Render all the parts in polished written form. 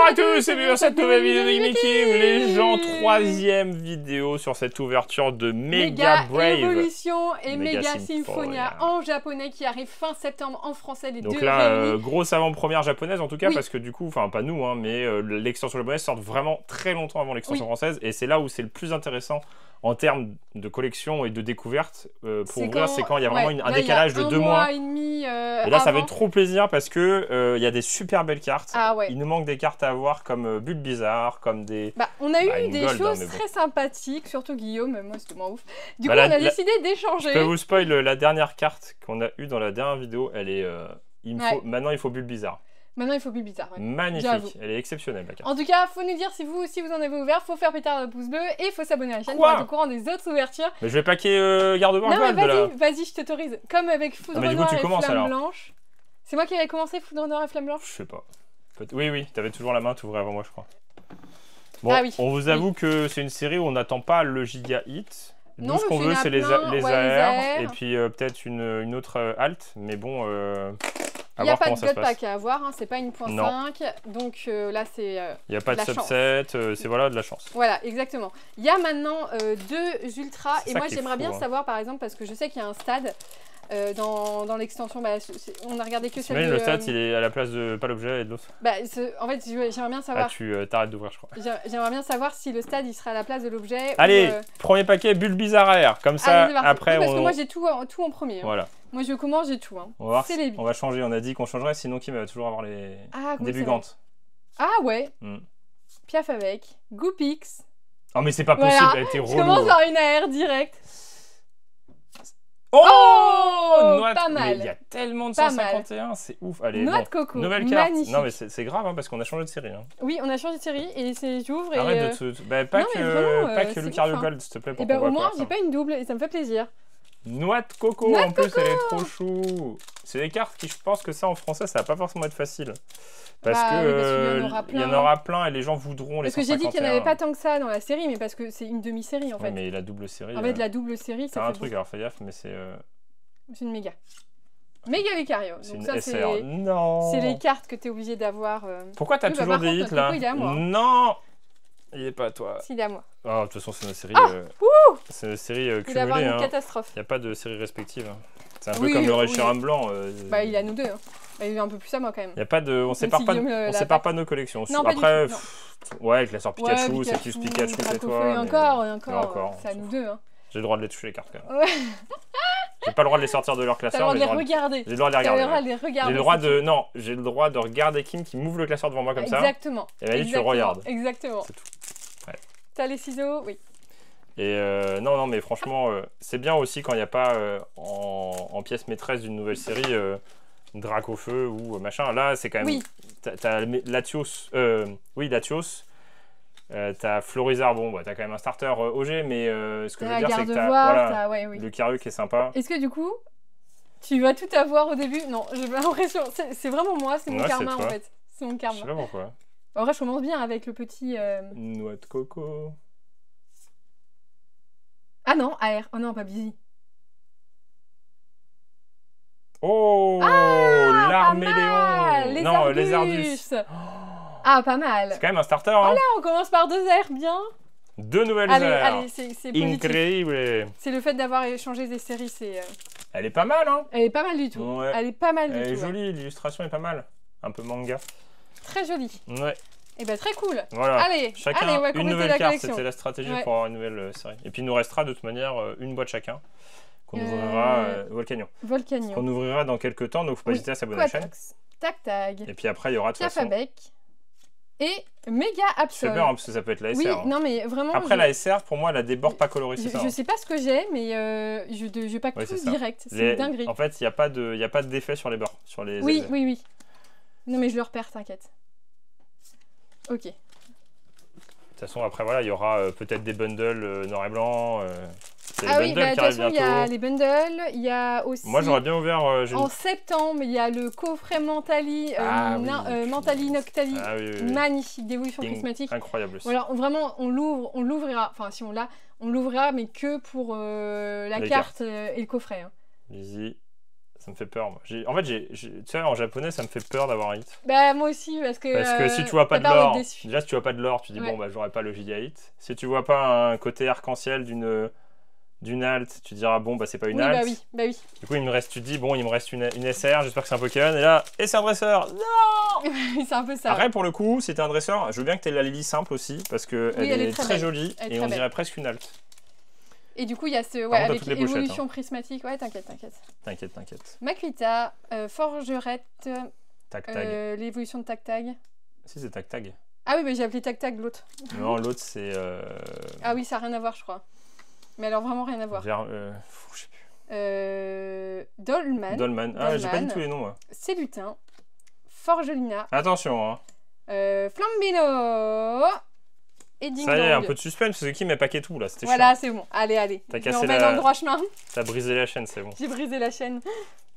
à tous et bienvenue dans cette nouvelle vidéo de Making les gens, troisième vidéo sur cette ouverture de Mega Brave Evolution et Mega Mega Symphonia Symphonia en japonais qui arrive fin septembre en français, les donc deux là, réunis. grosse avant-première japonaise en tout cas, Oui. parce que du coup, enfin pas nous, hein, mais l'extension japonaise sort vraiment très longtemps avant l'extension française, et c'est là où c'est le plus intéressant en termes de collection et de découverte pour ouvrir, c'est quand il y a vraiment un décalage de 2 mois. Et demi, et là, ça fait trop plaisir parce que il y a des super belles cartes. Ah ouais. Il nous manque des cartes à avoir comme Bulbizarre, comme des... Bah, on a eu des Gold, choses hein, bon. très sympathiques, surtout Guillaume, moi c'était moins ouf. Du Bah, coup, on a décidé Je d'échanger. peux vous spoil la dernière carte qu'on a eue dans la dernière vidéo. Elle est... Maintenant, il faut Bulbizarre. Maintenant, il faut plus bizarre. Ouais. Magnifique. Elle est exceptionnelle, la carte. En tout cas, faut nous dire si vous aussi vous en avez ouvert. Faut faire péter le pouce bleu et faut s'abonner à la chaîne Quoi pour être au courant des autres ouvertures. Mais je vais paquer Gardevoir Non, mais Gold, là. vas-y, je t'autorise. Comme avec Foudre mais du coup, Noire tu et commences, Flamme alors. Blanche. C'est moi qui avais commencé Foudre Noire et Flamme Blanche. Je sais pas. Oui, t'avais toujours la main, t'ouvrais avant moi, je crois. Bon, Ah oui. on vous avoue que c'est une série où on n'attend pas le giga hit. Non, Nous, ce qu'on parce veut, qu'il c'est y en a les plein, ouais, les AR, AR. et puis peut-être une autre alt, mais bon, Il à n'y a voir pas comment de ça se gold passe. pack à avoir, hein, c'est pas une point Non. 5. Donc là, c'est. Il n'y a pas de la chance. subset, c'est voilà, de la chance. Voilà, exactement. Il y a maintenant 2 ultras. C'est Et ça moi, qui est j'aimerais fou, bien hein. savoir, par exemple, parce que je sais qu'il y a un stade dans l'extension. Bah, on a regardé que celle T'imagines, de. le stat, il est à la place de pas l'objet et de l'autre. Bah, en fait, j'aimerais bien Ah, savoir. tu t'arrêtes d'ouvrir, je crois. J'aimerais bien savoir si le stade il sera à la place de l'objet. Allez, ou, premier paquet Bulbizarre AR, comme ça, allez, c'est parti. après Oui, parce que on... moi j'ai tout en premier. Hein. Voilà, Moi je commence, j'ai tout. Hein. on va voir, C'est les on va changer, on a dit qu'on changerait, sinon Kim va toujours avoir les Ah, oui, débugantes. Ah ouais. Hmm. Piaf avec. Goopix. Oh mais c'est pas Voilà. possible, elle était Je relou. commence par une AR direct. Oh, Noix de- pas Mais mal. il y a tellement de Pas 151, c'est ouf. Allez, Noix bon. de coco. Nouvelle carte. Magnifique. Non mais c'est grave hein, parce qu'on a changé de série. Hein. Oui, on a changé de série et j'ouvre et. Arrête de te... Bah, pas non, que, mais vraiment, pas que c'est Lucario ouf, hein. Gold, s'il te plaît. Pour Et ben qu'on au voit moins quoi, j'ai pas une double et ça me fait plaisir. Noix de coco, Noix en de plus, coco. elle est trop chou. C'est des cartes qui, je pense que ça en français, ça va pas forcément être facile. Parce Bah que oui, parce qu'il y en aura il y en plein. aura plein et les gens voudront les Parce que j'ai dit qu'il n'y en 151. avait pas tant que ça dans la série, mais parce que c'est une demi-série en fait. Ouais, mais la double série. En fait, la double série, c'est ça un fait truc, alors fais gaffe, mais c'est. C'est une méga. Méga Lucario. C'est Donc une ça, SR. Non. c'est les cartes que tu es obligé d'avoir. Pourquoi t'as Oui, bah, toujours par des contre, hits là Coco, il est à moi, hein. Non. Il est pas à toi. S'il est à moi. Oh, de toute façon, c'est une série. C'est une série Il va avoir cumulée. une Hein. catastrophe. Il n'y a pas de série respective. Hein. C'est un peu Oui, comme le oui. Reshiram blanc. Bah, il a nous deux. Hein. Bah, il est un peu plus à moi quand même. Il y a pas de, on sépare pas, Guillaume, on l'a sépare pas. pas nos collections. Non, pas du Après, tout, non. ouais, avec la sort Pikachu, Ouais, c'est plus Pikachu, c'est Dracofeu, toi. et mais- encore, et Et encore. encore, C'est à nous deux. Hein. J'ai le droit de les toucher les cartes quand même. Ouais. J'ai pas le droit de les sortir de leur T'as le classeur. droit de mais les regarder. J'ai le droit de les T'as le regarder. droit de ouais. les regarder. J'ai le droit c'est de, non, j'ai le droit de regarder Kim qui m'ouvre le classeur devant moi tout. comme ça. Exactement. Et vas-y, tu le Exactement. regardes. Exactement. C'est tout. Ouais. T'as les ciseaux, oui. Et non, mais franchement, c'est bien aussi quand il n'y a pas en pièce maîtresse d'une nouvelle série Dracofeu ou machin. Là, c'est quand même. Oui. T'as Latios. Oui, Latios. T'as Florizard. Bon, bah, t'as quand même un starter OG, mais ce que je veux dire, c'est que t'as voilà, ouais, oui. Lucario qui est sympa. Est-ce que du coup, tu vas tout avoir au début? Non, j'ai pas l'impression. C'est vraiment moi, c'est mon Ouais, karma c'est en toi. fait. C'est mon Je karma. sais pas pourquoi. En vrai, je commence bien avec le petit. Noix de coco. Ah non, AR. Oh non, pas busy. Oh, Pas mal. l'Arméléon. Les Non, Ardus. les Ardus. Ah, pas mal. C'est quand même un starter. Hein. Ah, on commence par 2 airs, bien. 2 nouvelles Allez, airs. allez, c'est positif. Incroyable. C'est le fait d'avoir échangé des séries, c'est. Elle est pas mal, hein. Elle est pas mal du tout. Ouais. Elle est pas mal du Elle est tout. Ouais. jolie, l'illustration est pas mal. Un peu manga. Très jolie. Ouais, Et ben très cool. voilà. Allez, Chacun allez, on va une compléter nouvelle la carte, collection. c'était la stratégie Ouais. pour avoir une nouvelle série. Et puis il nous restera de toute manière une boîte chacun qu'on ouvrira Volcanion. Volcanion. Qu'on ouvrira dans quelques temps, donc faut pas Oui. hésiter à s'abonner à la chaîne. Quatox. Tac tag. Et puis après il y aura de toute façon. Piafabec. Et Méga Je fais Absol. peur hein, parce que ça peut être la SR. Oui, hein. non mais vraiment. Après la SR, pour moi, elle a des bords pas colorés, c'est ça. Je hein. sais pas ce que j'ai, mais je pack Ouais, tout c'est ça. direct. C'est une dinguerie. En fait, il n'y a pas d'effet sur les bords, sur les Oui, ailes. oui, oui. Non mais je le repère, t'inquiète. Ok. De toute façon, après, voilà, il y aura peut-être des bundles noir et blanc. C'est Ah les oui, bundles bah, de qui toute arrivent façon, il y a bientôt. les bundles, il y a aussi... Moi, j'aurais bien ouvert... En septembre, il y a le coffret Mentali, Mentali Noctali, magnifique, d'évolution prismatique. Incroyable. Voilà, vraiment, on l'ouvrira, enfin si on l'a, on l'ouvrira, mais que pour la Les carte et le coffret. Hein. Easy. Ça me fait peur, moi. En fait, tu sais, en japonais, ça me fait peur d'avoir un hit. Bah, moi aussi, parce que si tu vois pas de l'or, déjà, si tu vois pas de l'or, tu dis, bon, bah, j'aurai pas le giga hit. Si tu vois pas un côté arc-en-ciel d'une alt, tu diras, bon, bah, c'est pas une alt. Bah oui. Du coup, tu te dis, bon, il me reste une SR, j'espère que c'est un Pokémon. Et là, c'est un dresseur. Non. C'est un peu ça. Après, pour le coup, si t'es un dresseur, je veux bien que t'aies la Lily simple aussi, parce qu'elle est très jolie, et on dirait presque une alt. Et du coup, il y a avec évolution prismatique. Ouais, t'inquiète. T'inquiète. Makuita, Forgerette, Tag-Tag. l'évolution de Tag-Tag. Si, c'est Tag-Tag. Ah oui, mais j'ai appelé Tag-Tag l'autre. Non, l'autre, c'est... Ah oui, ça n'a rien à voir, je crois. Mais alors, vraiment rien à voir. Je sais plus. Dolman. Ah, j'ai pas dit tous les noms, moi. Célutin, Forgelina. Attention, hein. Flambino. Et Ding Ça y est, Dong. un peu de suspense, parce que qui m'a paqué tout, là, c'était Voilà, chiant. c'est bon. Allez. T'as cassé dans le droit chemin. T'as brisé la chaîne, c'est bon. J'ai brisé la chaîne.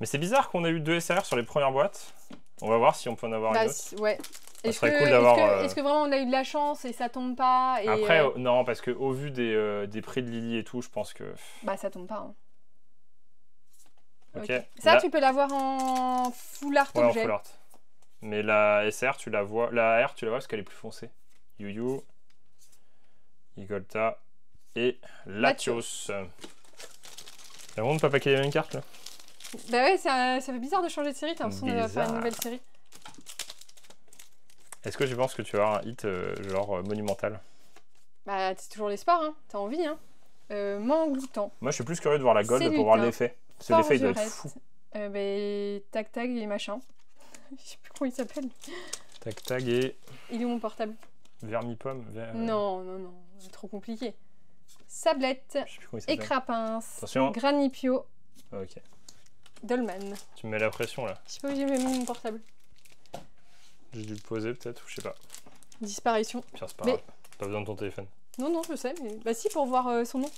Mais c'est bizarre qu'on ait eu 2 SRR sur les premières boîtes. On va voir si on peut en avoir une autre. Ouais. Ça serait cool d'avoir... Est-ce que vraiment on a eu de la chance et ça tombe pas et Après, non, parce qu'au vu des prix de Lily et tout, je pense que... Bah, ça tombe pas. Hein. Ok. Ça, tu peux l'avoir en full art ouais, objet. en full art. Mais la SR, tu la vois... La R, tu la vois parce qu'elle est plus foncée. Yu-Yu, Igolta et Latios. T'as vraiment de pas paquer les mêmes cartes, là? Bah ouais, ça fait bizarre de changer de série. T'as l'impression de faire une nouvelle série. Est-ce que je pense que tu vas avoir un hit genre monumental? Bah, c'est toujours l'espoir, hein. T'as envie, hein. Mangloutan. Moi, je suis plus curieux de voir la gold pour voir l'effet. Parce que l'effet, il doit être fou. Tag-Tag et machin. Je sais plus comment il s'appelle. Tag-Tag et... Il est où mon portable? Vermipomme Non, c'est trop compliqué. Sablette. Je sais plus comment il s'appelle. Écrapince. Attention. Granipio. Ok. Dolman. Tu me mets la pression, là. Je sais pas où j'ai mis mon portable. J'ai dû le poser, peut-être, ou je sais pas. Disparition. Pire, c'est pas grave. Pas besoin de ton téléphone. Non, je sais, mais... Bah si, pour voir son nom.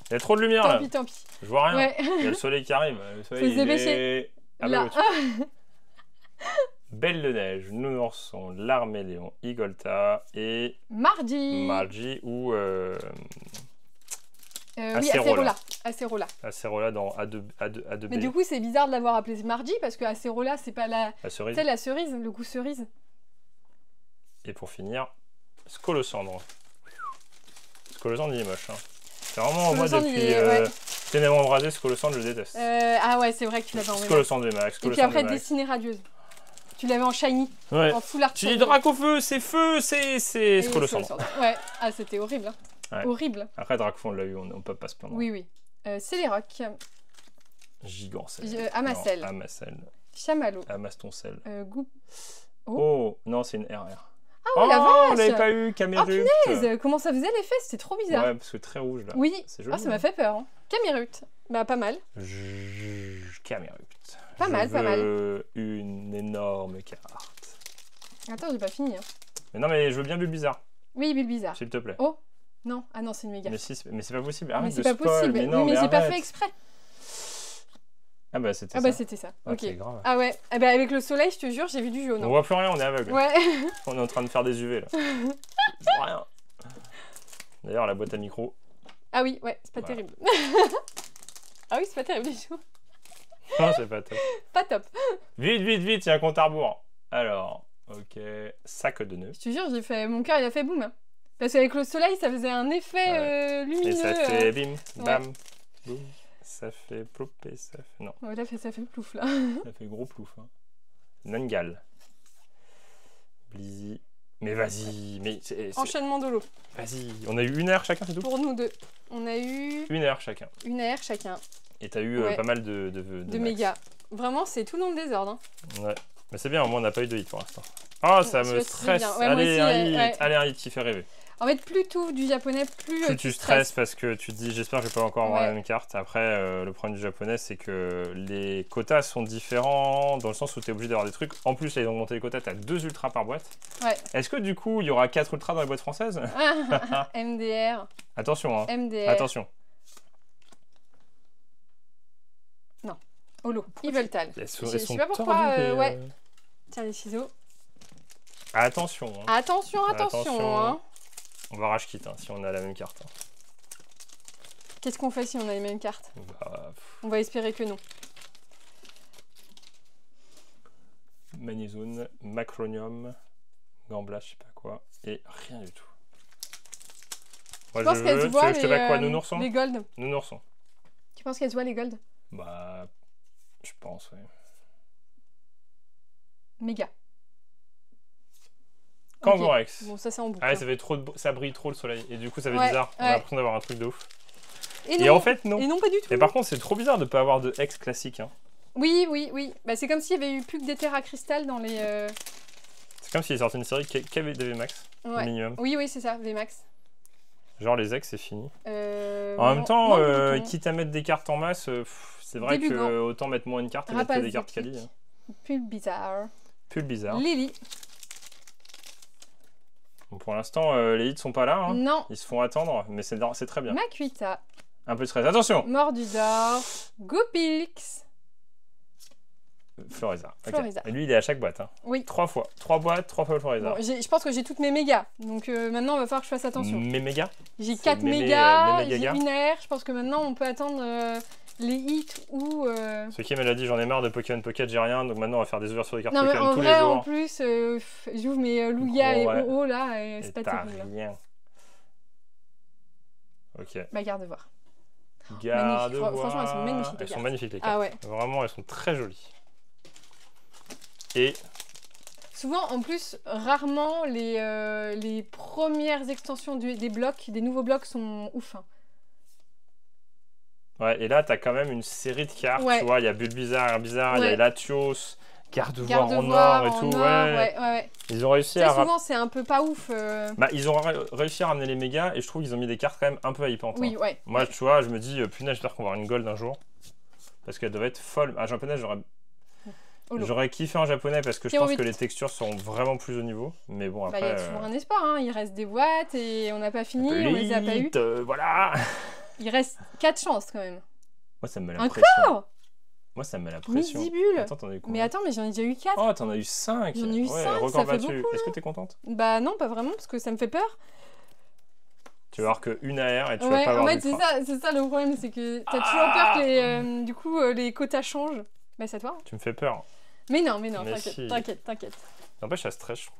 Il y a trop de lumière, là. Tant pis. Je vois rien. Ouais. Il y a le soleil qui arrive. Le soleil, faut se dépêcher. Ah, là. Belle de neige, Nounourson, Larméléon, Igolta et... Margie ou... oui, Acerola dans A2B. Mais du coup, c'est bizarre de l'avoir appelé Margie parce que Acerola, c'est pas la cerise. C'est la cerise, le goût cerise. Et pour finir, Scolosandre. Scolosandre, il est moche. Hein. C'est vraiment moi depuis... Ténèbres embrasées, Scolosandre, je déteste. Ah ouais, c'est vrai que tu l'avais en Scolosandre de Max. Et puis après, destinée radieuse. Tu l'avais en shiny, en full art. Tu dis Drac au feu, c'est Scolosandre. Ouais, ah c'était horrible. Hein. Ouais. Horrible. Après, Dracofeu, on l'a eu, on peut pas se plaindre. Oui. Céléroc. Gigancelle. Amacel. Chamallow. Amastoncelle. Goût. Oh, non, c'est une RR. Ah oui, la vache! On l'avait pas eu, Camérut. Oh punaise, comment ça faisait l'effet? C'était trop bizarre. Ouais, parce que très rouge là. Oui. C'est joli. Ah, ça m'a fait peur. Hein. Camérut. Bah, pas mal. Camérut. Pas mal. Une énorme carte. Attends, j'ai pas fini. Hein. Mais non, mais je veux bien Bulbizarre. Oui, Bulbizarre. S'il te plaît. Oh! Non, ah non, c'est une méga. Mais c'est pas possible. Mais c'est pas possible. Mais j'ai pas fait exprès. Ah bah c'était ça. Ah bah c'était ça. Ah, ok. C'est grave. Ah ouais. Ah bah avec le soleil, je te jure, j'ai vu du jaune. On voit plus rien, on est aveugle. Ouais. On est en train de faire des UV là. Je vois rien. D'ailleurs la boîte à micro. Ah oui, ouais, c'est pas terrible. Ah oui, c'est pas terrible du tout. Non, c'est pas top. Pas top. Vite, il y a un compte à rebours. Alors, ok, sac de nœuds. Je te jure, j'ai fait mon cœur, il a fait boum. Hein. Parce qu'avec le soleil, ça faisait un effet lumineux. Et ça fait bim, bam, boum. Ça fait ploup et ça fait... Non. Ouais, là, ça fait plouf, là. Ça fait gros plouf. Hein. Nangal. Blizzy. Mais vas-y, mais... Enchaînement de l'eau. Vas-y, on a eu une heure chacun, c'est tout? Pour nous deux. On a eu... Une heure chacun. Une heure chacun. Et t'as eu pas mal de méga. Vraiment, c'est tout dans le désordre. Hein. Ouais. Mais c'est bien, au moins on n'a pas eu de hit pour l'instant. Oh, ça me stresse. Ouais, allez, un hit qui fait rêver. En fait, plus tout du japonais, plus tu stresses parce que tu te dis j'espère que je vais pas encore avoir la même carte. Après, le problème du japonais, c'est que les quotas sont différents dans le sens où tu es obligé d'avoir des trucs. En plus, là, ils ont augmenté les quotas, tu as 2 ultras par boîte. Ouais. Est-ce que du coup, il y aura 4 ultras dans les boîtes françaises? MDR. Attention, hein. MDR. Attention. Non. Holo. Yveltal. Je sais pas pourquoi. Ouais. Tiens, les ciseaux. Attention. Hein. Attention. Hein. On va rage kit hein, si on a la même carte. Hein. Qu'est-ce qu'on fait si on a les mêmes cartes? On va espérer que non. Magnézone, Macronium, Gamblash, je sais pas quoi, et rien du tout. Moi, je pense qu'elle se voit je te bats quoi, Nounourson? Les gold. Nounourson. Tu penses qu'elle se voit les gold? Bah, je pense, ouais. Méga. Kangourex. Bon, ça c'est en boucle. Ah, ça brille trop le soleil, et du coup ça fait bizarre. On a l'impression d'avoir un truc de ouf. Et en fait, non. Et non, pas du tout. Et par contre, c'est trop bizarre de pas avoir de X classique. Hein. Oui. Bah, c'est comme s'il y avait eu plus que des Terra Cristal dans les... C'est comme s'il sortait une série qui avait des VMAX. Minimum. Oui, c'est ça, VMAX. Genre les X, c'est fini. En même temps, quitte à mettre des cartes en masse, c'est vrai que autant mettre moins une carte et mettre que des cartes quali. Hein. Pulbizarre. Lily. Bon, pour l'instant, les hits sont pas là. Hein. Non. Ils se font attendre, mais c'est très bien. Makuita. Un peu de stress. Attention. Mordudor. Goopilx. Florizarre. Okay. Et lui, il est à chaque boîte. Hein. Oui. 3 fois. 3 boîtes, 3 fois le Florizarre. Bon, je pense que j'ai toutes mes mégas. Donc maintenant, il va falloir que je fasse attention. Mes mégas? J'ai 4 mégas, j'ai une air. Je pense que maintenant, on peut attendre les hits ou... Ce qui me l'a dit, j'en ai marre de Pokémon Pocket, j'ai rien. Donc maintenant, on va faire des ouvertures de cartes Pokémon en tous vrai, les jours. En plus, j'ouvre mes Lugia et OO là, et c'est pas terrible. Rien. Ok. Bah, garde voir. Garde voir. Franchement, elles sont magnifiques. Elles sont magnifiques, les cartes. Ah ouais. Vraiment, elles sont très jolies. Et souvent, en plus, rarement les premières extensions des blocs, des nouveaux blocs sont ouf. Hein. Ouais, et là, t'as quand même une série de cartes, tu vois, il y a Bulbizarre, Herbizarre, il y a Latios, Gardevoir en or et tout, ouais. Ils ont réussi à... souvent, c'est un peu pas ouf. Bah, ils ont réussi à ramener les mégas, et je trouve qu'ils ont mis des cartes quand même un peu hypantes. Oui, hein. ouais. Moi, tu vois, je me dis, punaise, j'espère qu'on va avoir une gold un jour. Parce qu'elle doit être folle. Ah, japonais, j'aurais kiffé en japonais parce que je pense que les textures seront vraiment plus au niveau. Mais bon, après... il y a toujours un espoir, hein. Il reste des boîtes et on n'a pas fini, on les a pas eu. Voilà. Il reste 4 chances quand même. Moi, ça me met la pression. Encore. Moi, ça me met la pression. Midibule. Attends, t'en as eu combien? Mais attends, mais j'en ai déjà eu 4. Oh, t'en as eu 5. J'en ai eu 5, ça fait beaucoup. Est-ce que t'es contente? Bah non, pas vraiment, parce que ça me fait peur. Tu vas avoir qu'une AR et tu vas pas avoir d'ultra. En fait, c'est ça le problème, c'est que t'as toujours peur que du coup, les quotas changent. Bah c'est à toi. Tu me fais peur. Mais non, t'inquiète. N'empêche, ça stresse, je trouve.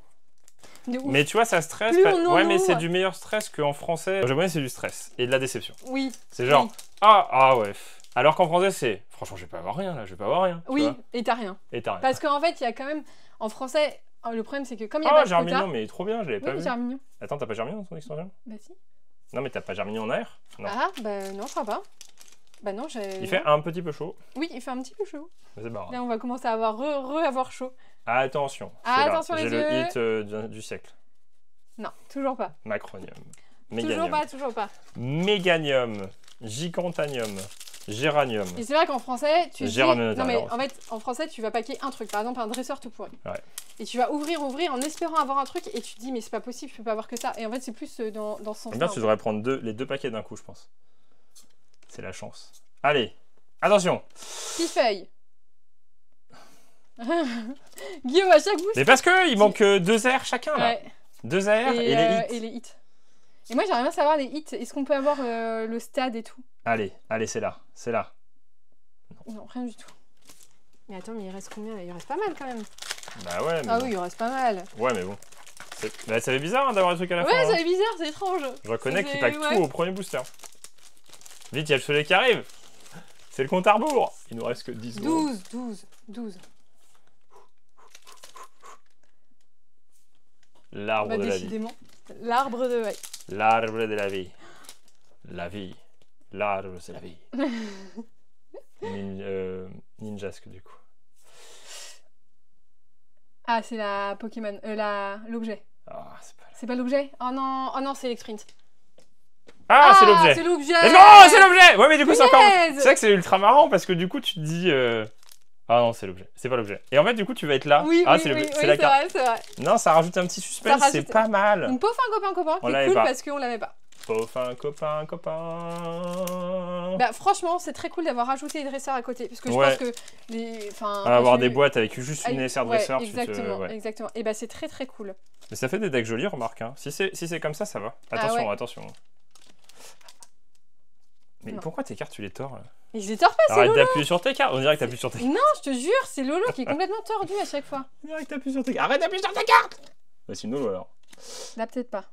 De ouf. Mais tu vois, ça stresse. Ouais, mais c'est du meilleur stress qu'en français. En japonais, c'est du stress et de la déception. Oui. C'est genre, ah ouais. Alors qu'en français, c'est franchement, je vais pas avoir rien là, je vais pas avoir rien. Oui, et t'as rien. Parce qu'en fait, il y a quand même. En français, le problème, c'est que comme il y a pas de quota... Germignon, mais il est trop bien, je l'avais pas vu. Germignon. Attends, t'as pas Germignon dans ton extension? Bah si. Non, mais t'as pas Germignon en air? Non. Ah, bah non, je crois pas. Bah non, il fait un petit peu chaud. Oui, il fait un petit peu chaud. C'est barré. Là, on va commencer à avoir chaud. Attention. Attention les yeux. J'ai le hit du siècle. Non, toujours pas. Macronium. Méganium. Toujours pas. Méganium. Gigantanium. Géranium. Et c'est vrai qu'en français, tu dis... Non mais en fait, en français, tu vas paquer un truc. Par exemple, un dresseur tout pourri. Ouais. Et tu vas ouvrir en espérant avoir un truc et tu te dis, mais c'est pas possible, je peux pas avoir que ça. Et en fait, c'est plus dans ce sens-là. Bien, tu devrais prendre les 2 paquets d'un coup, je pense. C'est la chance. Allez, attention. Pifeuille. Guillaume, à chaque boost. Mais parce qu'il manque 2 airs chacun, là. Ouais. 2 airs et les hits. Et moi, j'aimerais bien savoir les hits. Est-ce qu'on peut avoir le stade et tout? Allez, c'est là. Non, rien du tout. Mais attends, mais il reste combien là? Il reste pas mal quand même. Bah ouais, mais oui, il reste pas mal. Ouais, mais bon. Bah, ça fait bizarre hein, d'avoir un truc à la fin. Ouais, ça fait bizarre, c'est étrange. Je reconnais qu'il pack tout au premier booster. Vite, il y a le soleil qui arrive. C'est le compte à rebours. Il nous reste que 10 secondes. 12. L'arbre de la vie. L'arbre de... Ouais. L'arbre de la vie. La vie. L'arbre, c'est la vie. Ninjasque, du coup. Ah, c'est la Pokémon. L'objet. Ah, c'est pas l'objet? Oh non, c'est Electrint. Ah, c'est l'objet. C'est l'objet. Non, c'est l'objet. Ouais, mais du coup, c'est encore... C'est vrai que c'est ultra marrant parce que du coup, tu te dis... Ah non, c'est l'objet. C'est pas l'objet. Et en fait, du coup, tu vas être là. Oui, c'est la carte. C'est vrai. Non, ça rajoute un petit suspense, c'est pas mal. Donc, Peaufin copain, c'est cool parce qu'on l'avait pas. Peaufin copain. Bah, franchement, c'est très cool d'avoir rajouté les dresseurs à côté. Parce que je pense que avoir des boîtes avec juste une SR dresseur. Exactement. Et bah, c'est très très cool. Mais ça fait des decks jolis, remarque. Hein. Si c'est comme ça va. Attention. Mais Non. pourquoi tes cartes, tu les tords là? Et je les tords pas, c'est Arrête Lolo. d'appuyer sur tes cartes. On dirait que t'appuies sur tes cartes. Non, je te jure, c'est Lolo qui est complètement tordu à chaque fois. On dirait que t'appuies sur tes cartes. Arrête d'appuyer sur tes cartes. Bah, c'est une Nolo alors. Là, peut-être pas.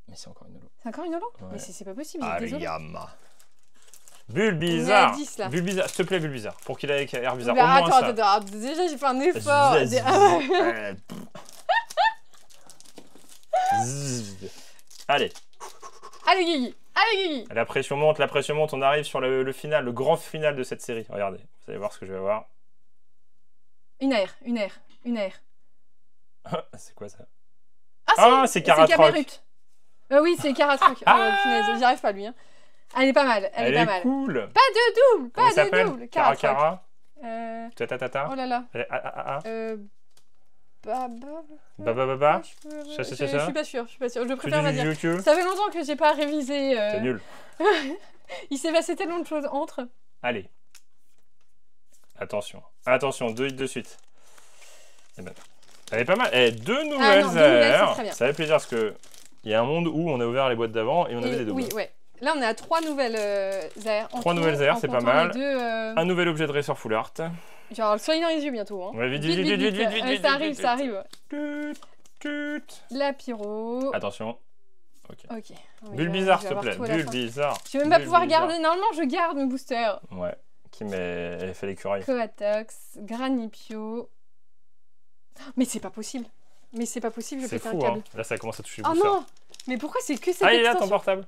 Mais c'est encore une Nolo. C'est encore une Lolo? Ouais. Mais c'est pas possible, désolé. Ariama. Bulbizarre. On est à 10, là. Bulbizarre, s'il te plaît, Bulbizarre. Pour qu'il ait air bizarre. Oula, Au moins ça. attends, déjà j'ai fait un effort. Zzz. Ah ouais. Zzz. Allez, Allez, Guigui. Allez, Guigui. la pression monte, on arrive sur le final, le grand final de cette série. Regardez, vous allez voir ce que je vais avoir. Une air. C'est quoi ça? Ah, c'est Caratroc. Oui, c'est Caratroc. Punaise, j'y arrive pas, lui. Hein. Elle est pas mal, elle est pas mal. Cool. Pas de double, Comment pas ça de s'appelle? double. Cara Caratroc. Cara. Tata. Oh là là. Baba. Je Ça. suis pas sûre, je Tu préfère la dis dire. YouTube. Ça fait longtemps que j'ai pas révisé. C'est nul. Il s'est passé tellement de choses entre. Allez. Attention, 2 hits de suite. Eh ben, elle est pas mal. Eh, 2 nouvelles non, 2 nouvelles, c'est airs. très bien. Ça fait plaisir parce que il y a un monde où on a ouvert les boîtes d'avant et on avait des doubles. Oui, ouais. Là, on est à 3 nouvelles airs. 3 nouvelles airs, c'est pas mal. Un Un nouvel objet de Racer Full Art. Genre, le soleil dans les yeux bientôt. Hein. Ouais, vite. Ça arrive. Tut. La pyro. Attention. Ok. Bulbizarre, Je s'il vais te avoir plaît. tout à la fin. Bulbizarre. Je vais même pas pouvoir garder. Normalement, je garde mes boosters. Ouais. Qui m'est fait l'écureuil. Coatox, Granipio. Mais c'est pas possible. Je C'est pète un fou, câble. hein. Là, ça commence à toucher Oh le booster. non. Mais pourquoi c'est que cette Ah, il est là ton extension? portable.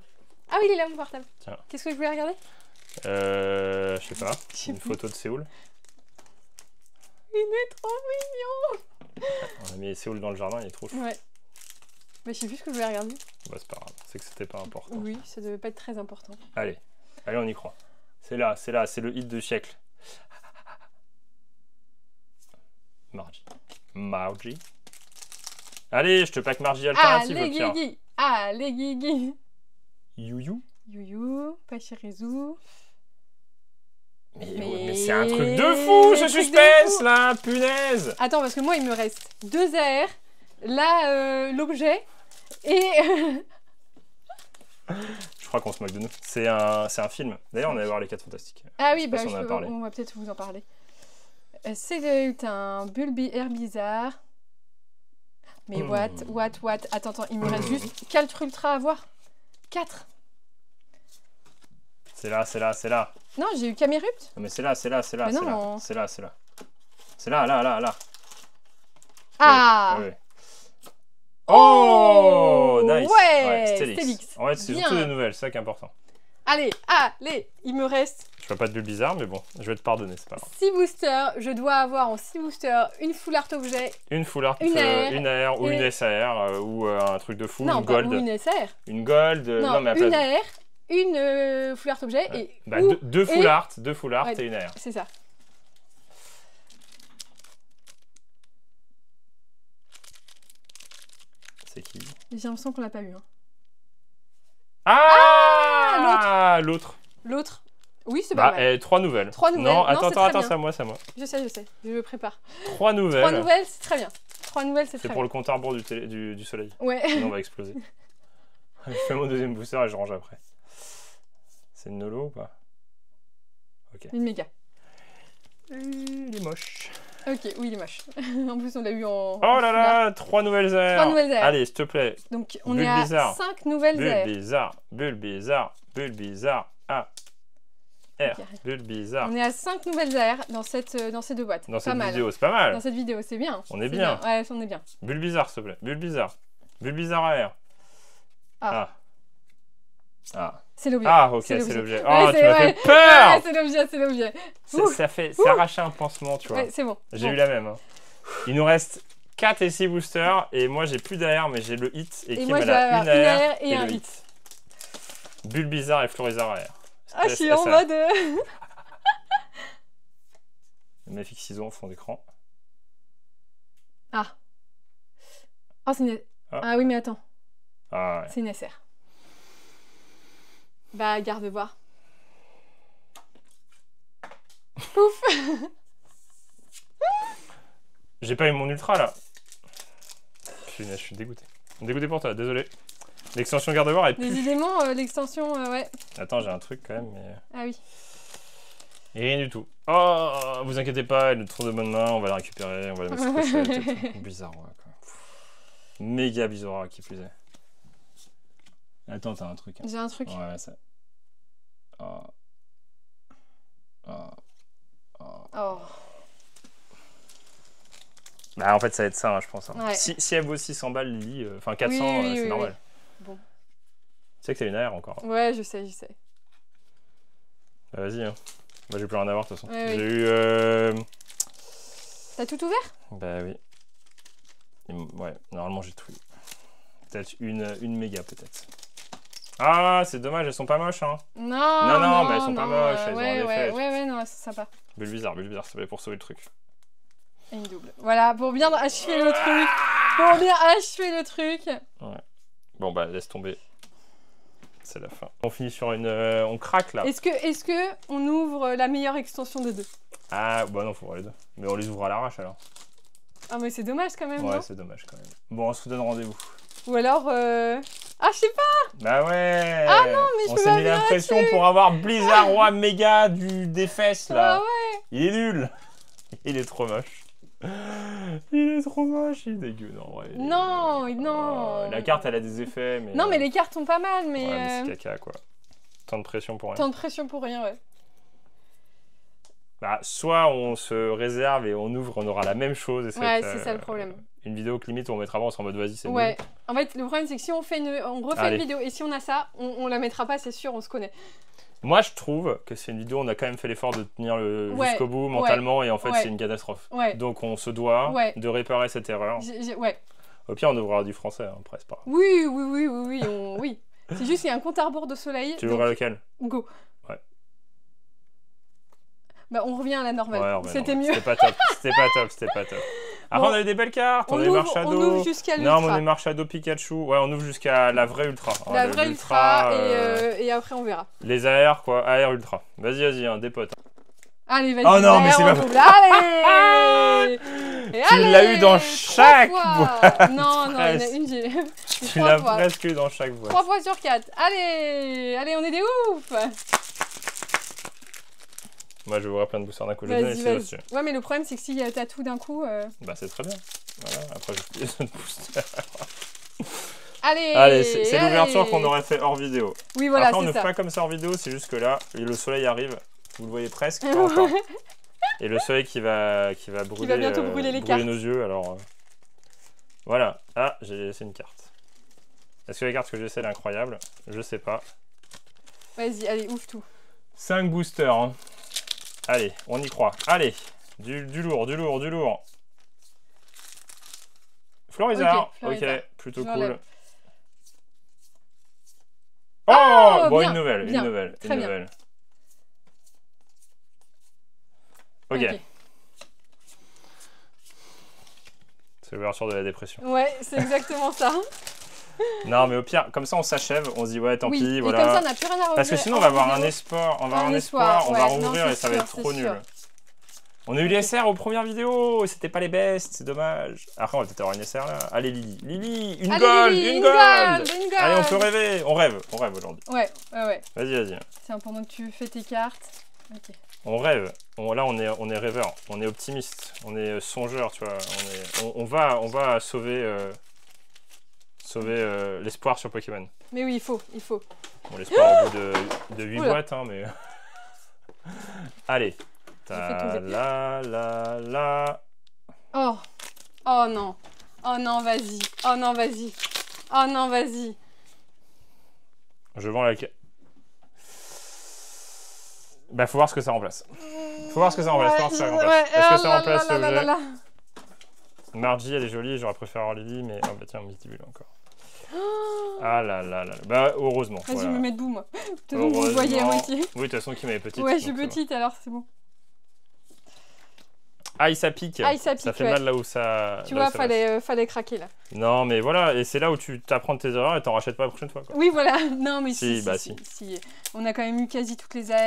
Ah oui, il est là mon portable. Tiens. Qu'est-ce que je voulais regarder? Je sais pas. Je sais Une plus. photo de Séoul. Il est trop mignon. On a mis Séoul dans le jardin, il est trop chou. Ouais. Mais je sais plus ce que je voulais regarder. Bah, c'est pas grave. C'est que c'était pas important. Oui, ça devait pas être très important. Allez, on y croit. C'est là, c'est le hit du siècle. Margie. Allez, je te pack Margie alternative au pire. Allez, Guigui. You. Youyou, Pachirizu. Mais c'est un truc de fou, ce suspense là, punaise. Attends, parce que moi, il me reste 2 airs, là, l'objet, et... Je crois qu'on se moque de nous. C'est un film. D'ailleurs, on allait voir les 4 Fantastiques. Ah oui, sais pas si on en a parlé. on va peut-être vous en parler. C'est un Bulbi Air bizarre. Mais what? Attends, il me reste juste 4 ultra à voir. 4. C'est là. Non, j'ai eu Camérupt. Non mais c'est là. Mais non. C'est là. C'est là. Ah Ouais. Oh, nice. Ouais, Stélix. Stélix. En fait, c'est Bien. surtout des nouvelles, c'est ça qui est important. Allez, il me reste Je fais pas de bulle bizarre, mais bon, je vais te pardonner, c'est pas grave. 6 boosters. Je dois avoir en 6 boosters une full art objet. Une full art, Une AR, une AR ou et- une SAR ou un truc de fou, Non, une pas gold. ou une SR. Une gold, Non, mais à une place- AR, une full art objet et... Bah, ou- deux full art, Ouais. et une AR. C'est ça. C'est qui? J'ai l'impression qu'on l'a pas eu. Hein. Ah, l'autre. L'autre. Oui, c'est pas Bah, mal. 3 nouvelles. 3 nouvelles. Non, Non, attends, c'est très bien. c'est à moi. Je sais. Je le prépare. 3 nouvelles. 3 nouvelles, c'est très bien. 3 nouvelles, c'est C'est très pour bien. le compte à rebours du soleil. Ouais. Sinon, on va exploser. Je fais mon deuxième booster et je range après. C'est une Nolo ou pas? Ok. Une méga. Il est moche. Ok, oui, il est moche. En plus, on l'a eu en... Oh là là, 3 nouvelles airs. 3 nouvelles airs. Allez, s'il te plaît. Donc, on Bulle est à bizarre. 5 nouvelles airs. Bulle bizarre. Ah. R. Ok. Bulle bizarre. On est à 5 nouvelles airs dans ces 2 boîtes. Dans pas cette mal. vidéo, c'est pas mal. Dans cette vidéo, c'est bien. On est C'est bien. Ouais, on est bien. Bulle bizarre, s'il te plaît. Bulle bizarre à R. Ah. Ah. C'est l'objet. Ah, ok, C'est c'est l'objet. Ouais, Oh, c'est- tu m'as ouais. fait peur. Ouais, c'est l'objet. C'est arraché un pansement, tu vois. Ouais, c'est bon. J'ai Bon. eu la même. Hein. Il nous reste 4 et 6 boosters et moi j'ai plus d'AR mais j'ai le hit et Et Kim moi, je elle dois a avoir une une AR AR et un le hit. Bulle bizarre et Florizarre AR. Ah, je suis en mode... Mes fixes ciseaux en fond d'écran. Ah. Oh, c'est une... Ah. Ah oui, mais attends. Ah ouais. C'est une SR. Bah, garde voir. Pouf. J'ai pas eu mon ultra là. Punaise, je suis dégoûté. Dégoûté pour toi, désolé. L'extension Gardevoir est plus... Décidément, l'extension, ouais. Attends, j'ai un truc quand même, mais... Ah oui. Et rien du tout. Oh, vous inquiétez pas, elle est trop de bonne main, on va la récupérer, on va la mettre sur pochette. Bizarre, ouais, quoi. Méga bizarre, qui plus est. Attends, t'as un truc. Hein. J'ai un truc. Ouais, ça... Oh. Oh. Oh. Oh. Bah, en fait, ça va être ça, hein, je pense. Hein. Ouais. Si elle vaut 600 balles, Lily, enfin 400, c'est normal. Bon. Tu sais que t'as une AR encore. Ouais, je sais. Bah, vas-y, hein. Bah, je vais plus rien avoir, de toute façon. Ouais, j'ai eu... T'as tout ouvert? Bah oui. Ouais, normalement, j'ai tout eu. Peut-être une méga, peut-être. Ah, c'est dommage, elles sont pas moches, hein. Non, mais elles sont pas moches, elles ont un effet. Ouais, non, c'est sympa. Bizarre, ça va pour sauver le truc. Et une double. Voilà, pour bien achever le truc. Ouais. Bon, bah, laisse tomber. C'est la fin. On finit sur une... on craque, là. Est-ce que on ouvre la meilleure extension des deux? Ah, bah non, faut voir les deux. Mais on les ouvre à l'arrache, alors. Ah, mais c'est dommage, quand même, ouais, non? c'est dommage, quand même. Bon, on se donne rendez-vous. Ou alors... Ah, je sais pas. Bah ouais. Ah non, mais je on peux s'est pas mis venir l'impression là-dessus. pour avoir Blizzard Roi méga des fesses, là. Ah ouais. Il est nul. Il est trop moche. Il est trop moche, il est dégueu. Non, ouais, non. La carte, elle a des effets, mais... Non, mais les cartes sont pas mal, mais... Ouais, mais c'est caca, quoi. Tant de pression pour rien. Tant de pression pour rien, ouais. Bah, soit on se réserve et on ouvre, on aura la même chose. Et ouais, c'est ça le problème. Une vidéo que limite on mettra pas, on sera en mode vas-y, c'est ouais. nul. En fait, le problème c'est que si on fait on refait une vidéo et si on a ça, on la mettra pas, c'est sûr, on se connaît. Moi, je trouve que c'est une vidéo, on a quand même fait l'effort de tenir jusqu'au bout mentalement et en fait, c'est une catastrophe. Ouais. Donc, on se doit de réparer cette erreur. Ouais. Au pire, on ouvrira du français, hein, après, c'est pas grave. Oui. C'est juste qu'il y a un compte à rebours de soleil. Tu ouvriras lequel? Go. Ouais. Bah, on revient à la normale. C'était mieux. C'était pas top. Après, on a eu des belles cartes. On a eu Marshado. On ouvre jusqu'à l'ultra. Non, on est Marshado Pikachu. Ouais, on ouvre jusqu'à la vraie ultra. La vraie ultra, et après, on verra. Les AR, quoi. AR ultra. Vas-y, hein, des potes. Allez, vas-y. Oh non, mais c'est pas possible. Allez. Tu l'as eu dans chaque boîte. Non, il y en a une, j'ai. Tu l'as presque eu dans chaque boîte. 3 fois sur 4. Allez, on est des ouf. Moi, je vais ouvrir plein de boosters d'un coup. Je vais donner ces aussi. Ouais, mais le problème, c'est que si t'as tout d'un coup... Bah, c'est très bien. Voilà, après, je fais les autres boosters. Allez, c'est l'ouverture qu'on aurait fait hors vidéo. Oui, voilà, après, on ne fait pas comme ça hors vidéo, c'est juste que là, le soleil arrive. Vous le voyez presque, pas encore. Et le soleil qui va brûler, qui va bientôt brûler les cartes. nos yeux, alors... Voilà. Ah, j'ai laissé une carte. Est-ce que la carte que j'essaie est incroyable? Je sais pas. Vas-y, allez, ouvre tout. 5 boosters, hein. Allez, on y croit. Allez, du lourd. Florizard, ok, plutôt cool. Oh, bon, une nouvelle. Ok. C'est l'ouverture de la dépression. Ouais, c'est exactement ça. Non, mais au pire, comme ça on s'achève, on se dit ouais, tant pis, voilà. Et comme ça on n'a plus rien à refaire. Parce que sinon on va avoir un espoir, on va rouvrir et ça va être trop nul. On a eu les SR aux premières vidéos, et c'était pas les best, c'est dommage. Après on va peut-être avoir une SR là. Allez Lily, une gold. Allez, on peut rêver, on rêve aujourd'hui. Ouais. Vas-y. Tiens, pendant que tu fais tes cartes. Ok. On rêve. Là, on est rêveur, on est optimiste, on est songeur, tu vois. On va sauver l'espoir sur Pokémon. Mais oui, il faut. Bon, l'espoir au bout de 8 boîtes, hein, mais... Allez. La. Oh non. Oh non, vas-y. Je vends la... Bah, faut voir ce que ça remplace. Est-ce que ça remplace l'objet? Margie, elle est jolie, j'aurais préféré avoir Lily, mais... Oh bah tiens, Misty-Bulle encore. Ah là. Bah, heureusement. Vas-y, je me mets debout, moi. Vous voyez à moitié. Oui, de toute façon, qui m'avait petite. Ouais, je suis petite, alors c'est bon. Aïe, ça pique. Aïe, ça pique, Ça fait ouais. mal là où ça. Tu là où vois, ça passe. fallait craquer là. Non, mais voilà, et c'est là où tu t'apprends de tes erreurs et t'en rachètes pas la prochaine fois. Quoi. Oui, voilà. Non, mais Si, si. On a quand même eu quasi toutes les AR.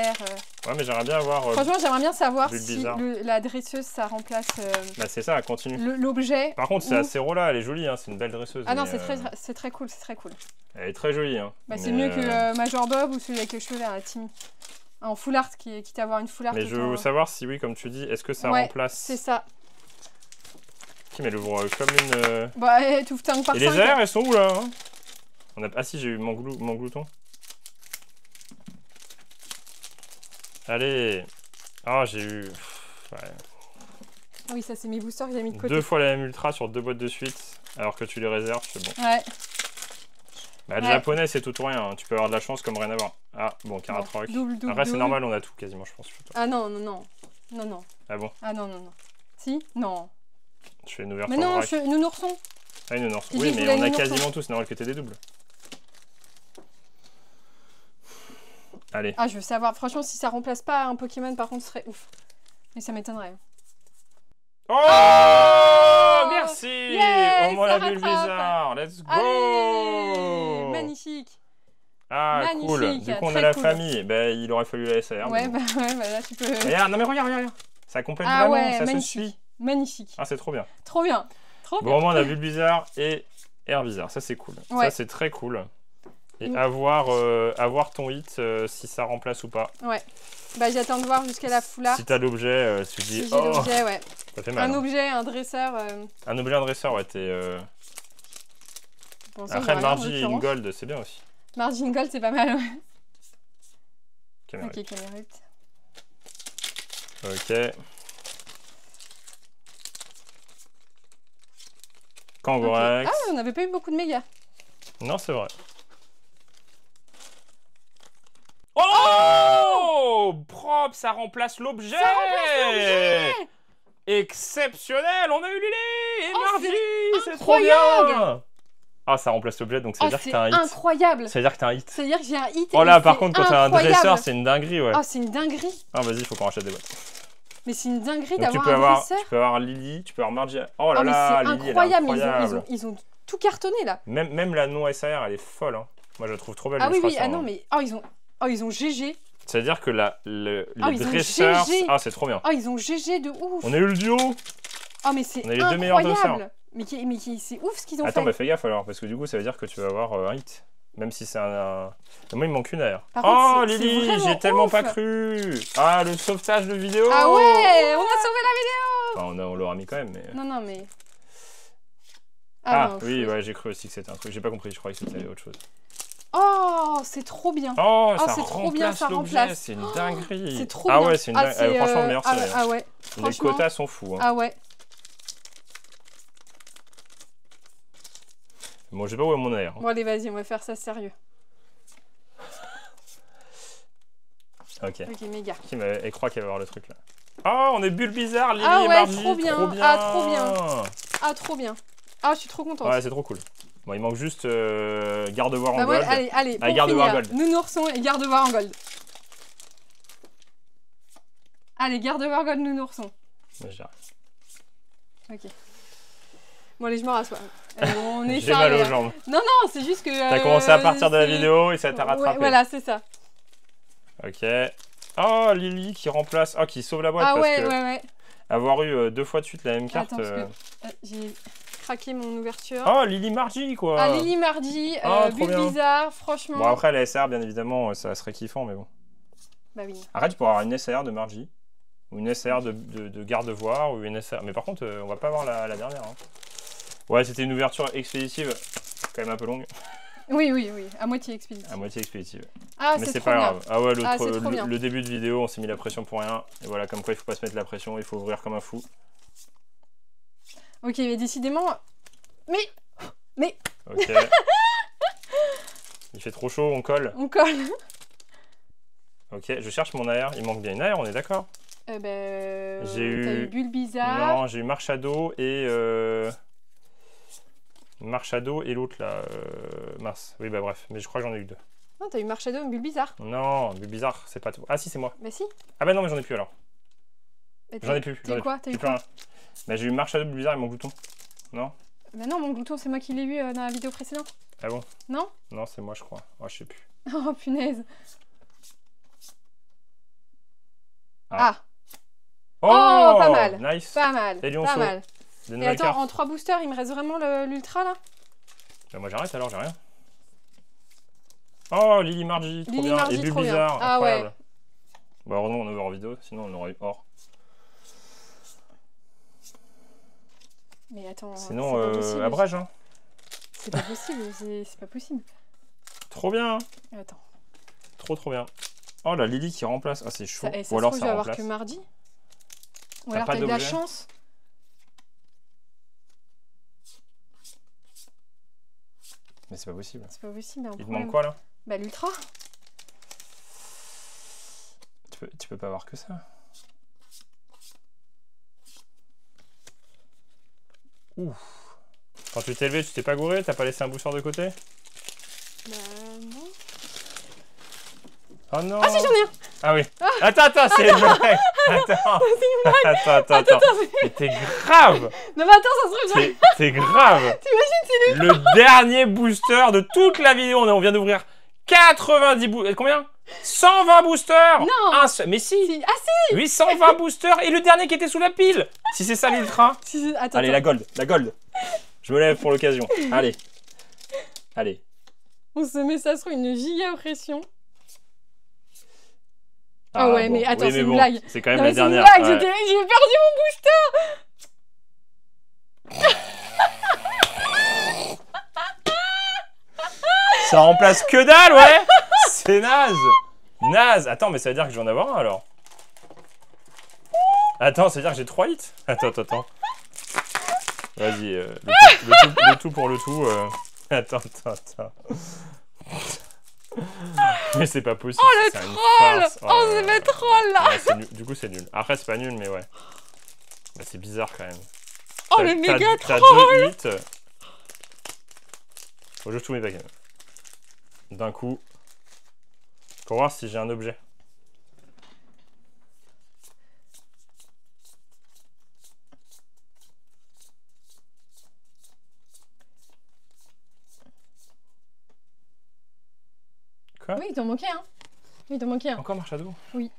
Ouais, mais j'aimerais bien avoir. Franchement, j'aimerais bien savoir si Bulbizarre. la dresseuse, ça remplace Bah, c'est ça, continue. l'objet. Par contre, c'est ou- assez Rola, elle est jolie, hein, c'est une belle dresseuse. Ah non, mais, c'est très cool, c'est très cool. Elle est très jolie. Hein, Bah, c'est mais, mieux que Major Bob ou celui avec les cheveux là, Timmy. En full art, quitte à avoir une full art. Mais je veux savoir si oui, comme tu dis, est-ce que ça Ouais, remplace. c'est ça. Qui met l'ouvre comme une. Bah, tout tank par Et les 5. airs, elles sont où là hein Ah si, j'ai eu mon glouton. Allez. Ah, j'ai eu. Ouais. Ah oui, ça, c'est mes boosters que j'ai mis de côté. 2 fois la même ultra sur 2 boîtes de suite, alors que tu les réserves, c'est bon. Ouais. Bah, le Ouais. japonais, c'est tout ou rien. Hein. Tu peux avoir de la chance comme rien à voir. Ah, bon, Bon, Caratroc. double. Après, c'est normal, on a tout quasiment, je pense. Ah non. Non. Ah bon Ah non. Si? Non. Je fais une ouverture Mais non, vrac. nounourson. Ah, une nounours. J'ai Oui, dit que mais vous on a l'avez quasiment tous, c'est normal que t'aies des doubles. Allez. Ah, je veux savoir. Franchement, si ça remplace pas un Pokémon, par contre, ce serait ouf. Mais ça m'étonnerait. Oh, merci. Yes, Au moins ça la bulle rattrape. bizarre. Let's go. Allez, magnifique. Ah, Magnifique, cool. Du coup, on très a la cool. famille. Ben, il aurait fallu la SAR. Ouais, mais bon. bah là, tu peux... Regarde, non mais regarde. Ça complète Ah vraiment, ouais, ça magnifique. se suit. Magnifique. Ah, c'est trop bien. Trop bien. Bon, au moins, on a Bulbizarre et Herbizarre. Ça, c'est cool. Ouais. Ça, c'est très cool. Et Mm. à voir ton hit, si ça remplace ou pas. Ouais. Bah, j'attends de voir jusqu'à la full art. Si t'as l'objet, tu te Si dis, j'ai oh, l'objet, ouais. ça fait mal. Un hein. objet, un dresseur. Un objet, un dresseur, ouais, t'es... Bon, ça, Après, j'aurais rien, en Margie et l'occurrence. Ingold, c'est bien aussi. Margin Gold, c'est pas mal, ouais. Caméra. Ok, Camérite. Ok. Kangorax. Ah, on n'avait pas eu beaucoup de méga. Non, c'est vrai. Oh, propre, ça remplace l'objet. Exceptionnel, on a eu Lily et Oh, Margie, c'est trop incroyable. bien. Ah, ça remplace l'objet, donc ça veut Oh, dire que c'est t'as un hit. incroyable. Ça veut dire que t'as un hit. C'est-à-dire que j'ai un hit. Oh là, et par c'est contre, quand t'as un incroyable. dresseur, c'est une dinguerie, ouais. Oh, c'est une dinguerie. Ah, vas-y, faut qu'on rachète des boîtes. Mais c'est une dinguerie Donc, d'avoir un dresseur. tu peux avoir Lily, tu peux avoir Margie. Oh là Oh, mais là, c'est Lily, elle est incroyable. incroyable. Ils ont tout cartonné là. Même la non-SAR, elle est folle. Hein. Moi, je la trouve trop belle. Ah oui, l'illustration, ah non, hein. mais ils ont GG. C'est-à-dire que les ils ont dresseurs... GG. Ah, c'est trop bien. Oh, ils ont GG de ouf. On a eu le duo. Oh, mais c'est On a les deux meilleurs incroyable. Mais c'est ouf ce qu'ils ont Attends, fait. bah fais gaffe alors, parce que du coup, ça veut dire que tu vas avoir un hit. Même si c'est un... Moi, il me manque une d'ailleurs. Par Oh, contre, c'est Lily, vraiment j'ai tellement ouf. pas cru. Ah, le sauvetage de vidéo. Ah ouais, on a sauvé la vidéo. Enfin, on l'aura mis quand même, mais... Non, mais... Ah, non, oui, ouais, j'ai cru aussi que c'était un truc. J'ai pas compris, je croyais que c'était autre chose. Oh, c'est trop bien. Oh, ça c'est trop bien, remplace ça l'objet, remplace. c'est une dinguerie. C'est trop Ah bien. ouais, c'est une dinguerie. Franchement, meilleure série. Ah ouais, Les franchement. quotas sont fous. Hein. Ah ouais. Bon, je sais pas où est mon air. Hein. Bon, allez, vas-y, on va faire ça sérieux. Ok. Ok, méga. Elle croit qu'elle va avoir le truc là. Oh, on est Bulbizarre, Lily Ah et ouais, Margie. trop bien. Trop bien. Ah, trop bien. Ah, trop bien. Ah, je suis trop contente. Ouais, c'est trop cool. Bon, il manque juste Gardevoir en Bah ouais, gold. allez, pour Gardevoir finir, gold. Nounourson et Gardevoir en gold. Allez, Gardevoir gold, Nounourson. Ouais, je dirais. Ok. Bon, allez, je me rassois. On est J'ai mal sérieux, aux hein. jambes. Non, c'est juste que... T'as commencé à partir de la c'est- vidéo et ça t'a rattrapé. Ouais, voilà, c'est ça. Ok. Oh, Lily qui remplace. Oh, qui sauve la boîte. Ah parce ouais, que ouais. avoir eu 2 fois de suite la même carte. Attends, parce que j'ai craqué mon ouverture. Oh, Lily Margie quoi. Ah, Lily Mardi, Oh, trop bien. Bulbizarre, franchement. Bon, après, la SR, bien évidemment, ça serait kiffant, mais bon. Bah oui. Après, tu pourras avoir une SR de Margie. Ou une SR de Gardevoir. Ou une SR. Mais par contre, on va pas avoir la dernière. Hein. Ouais, c'était une ouverture expéditive. Quand même un peu longue. Oui, à moitié expéditif. À moitié expéditive. Ah, Mais c'est c'est trop pas bien. grave. Ah ouais, Ah, c'est trop bien. le début de vidéo, on s'est mis la pression pour rien. Et voilà, comme quoi il faut pas se mettre la pression, il faut ouvrir comme un fou. Ok, mais décidément... Mais... Ok. Il fait trop chaud, on colle. On colle. Ok, je cherche mon AR. Il manque bien une AR, on est d'accord? J'ai J'ai T'as eu- eu Bulbizarre. Non, j'ai eu Marchado et... Marchado et l'autre là... mince. Oui, bah bref. Mais je crois que j'en ai eu 2. Non, t'as eu Marchado et Bulbizarre. Non, mais bizarre, c'est pas tout. Ah si, c'est moi. Bah si. Ah bah non, mais j'en ai plus alors. J'en ai plus. T'as eu quoi? T'as eu plus quoi? rien. Bah, j'ai eu Marshadow, Bulbizarre et mon glouton. Non? Bah non, mon glouton, c'est moi qui l'ai eu dans la vidéo précédente. Ah bon? Non? Non, c'est moi, je crois. Oh, je sais plus. Oh, punaise. Ah. Oh, pas mal. Nice. Pas mal. Et Pas Lionceau. mal. Des Et nouvelles attends, cartes. en 3 boosters, il me reste vraiment l'ultra là? Bah, moi, j'arrête alors, j'ai rien. Oh, Lily Margie, trop Lily bien. Margie, Et trop bien. Bulbizarre, Ah incroyable. ouais. Bah, heureusement, on a vu en vidéo, sinon on aurait eu or. Mais attends, Sinon, c'est pas possible. abrège, hein. C'est pas possible, c'est pas possible. Trop bien. Attends. Trop bien. Oh, la Lily qui remplace. Ah, c'est chaud. Ça, ça Ou alors se trouve, je ça vais avoir remplace. que mardi. Ou T'as alors pas t'as eu de la d'objet? chance. Mais c'est pas possible. C'est pas possible. Il te manque quoi là? Bah l'ultra. Tu peux pas avoir que ça. Ouf. Quand tu t'es levé, tu t'es pas gouré? T'as pas laissé un booster de côté? Bah non. Oh non! Ah si, j'en ai un! Ah oui. Attends, c'est une blague! Attends. Mais t'es grave! Non mais attends, ça se trouve, T'es grave! t'imagines, c'est lui! Le dernier booster de toute la vidéo. On vient d'ouvrir 90 boosters. Combien? 120 boosters! Non! Mais si! Ah si! Oui, 120 boosters et le dernier qui était sous la pile! Si c'est ça l'ultra. Si, attends, Allez, attends. la gold. Je me lève pour l'occasion. Allez. On se met, ça se trouve, une giga pression. Ah ouais, bon. mais attends, Oui, c'est une bon, blague. c'est quand même Non, la mais c'est une dernière. blague, Ouais. j'ai perdu mon booster! Ça remplace que dalle, ouais. C'est naze. Attends, mais ça veut dire que je vais en avoir un alors. Attends, ça veut dire que j'ai 3 hits. Attends. Vas-y, le tout pour le tout. Attends. Mais c'est pas possible. Oh le c'est une troll! farce. Oh, c'est le troll là! Ouais, c'est nul. Du coup, c'est nul. Après, c'est pas nul, mais ouais. Bah, c'est bizarre quand même. Oh le méga T'as troll! 2 hits. Faut juste tous mes paquets. D'un coup. Pour voir si j'ai un objet. Quoi? Oui, il t'en manquait un. Oui, il t'en manquait un. Encore Marshadow? Oui.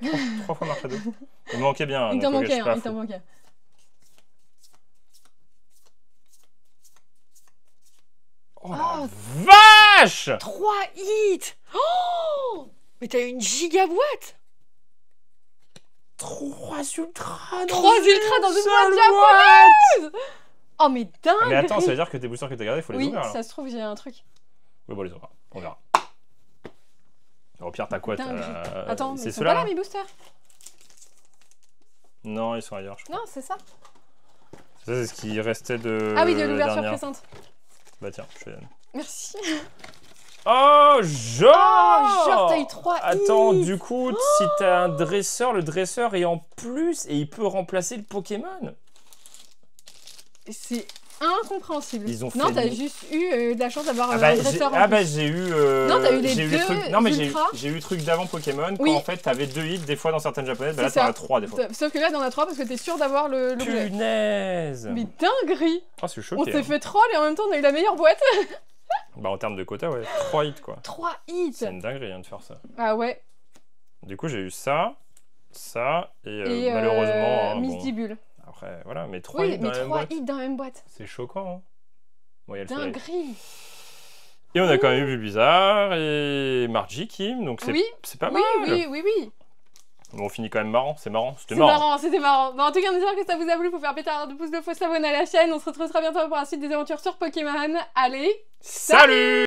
3 fois Marshadow. Il me manquait bien. Il donc, t'en ok, je manquait suis pas un, il fou. t'en manquait un. Oh la vache! 3 hits! Oh! Mais t'as eu une giga boîte! 3 ultras! 3 ultras dans une boîte seule japonaise! Oh mais dingue! Ah, mais attends, ça veut dire que tes boosters que t'as gardés, faut les Oui, ouvrir là. ça se trouve, j'ai un truc. Oui, bon, les ouvrir. On verra. Au pire, t'as quoi? Dingue. t'as- Attends, mais c'est ils sont ceux-là pas là là? mes boosters? Non, ils sont ailleurs, je crois. Non, c'est ça. Ça, c'est ce qui restait de. Ah oui, de la l'ouverture dernière. précédente. Bah tiens, je te donne. Merci. Oh, genre! Oh, genre, t'as eu 3 Attends, hits. du coup, si t'as un dresseur, le dresseur est en plus et il peut remplacer le Pokémon. C'est incompréhensible. Ils ont non, fait t'as une- juste eu de la chance d'avoir Ah un bah, dresseur en j'ai plus. j'ai eu. Non, t'as eu les j'ai eu deux trucs. Non, mais ultras. j'ai eu le truc d'avant Pokémon. Oui. Quand en fait, t'avais 2 hits des fois dans certaines japonaises. Bah là, C'est t'en ça. as 3 des fois. Sauf que là, t'en as 3 parce que t'es sûr d'avoir l'objet. Punaise! Mais dinguerie! Oh, c'est On choqué. s'est hein. fait troll et en même temps, on a eu la meilleure boîte. Bah, en termes de quota, ouais. 3 hits quoi. 3 hits! C'est une dinguerie hein, de faire ça. Ah ouais. Du coup, j'ai eu ça et, Et malheureusement. hein, Miss bon, Dibule. après, voilà, mais 3 Oui, hits dans mais la même 3 boîte. hits dans la même boîte. C'est choquant. Hein. Bon, il y a le soleil. Dinguerie! Et on a quand même eu Bulbizarre et Margie Kim, donc Oui. c'est pas Oui, mal. oui. Bon, on finit quand même marrant, c'est marrant, c'était C'est marrant. marrant, c'était marrant. Bon, en tout cas, on espère que ça vous a plu. Faut faire péter un pouce bleu, faut s'abonner à la chaîne. On se retrouve très bientôt pour la suite des aventures sur Pokémon. Allez, Salut!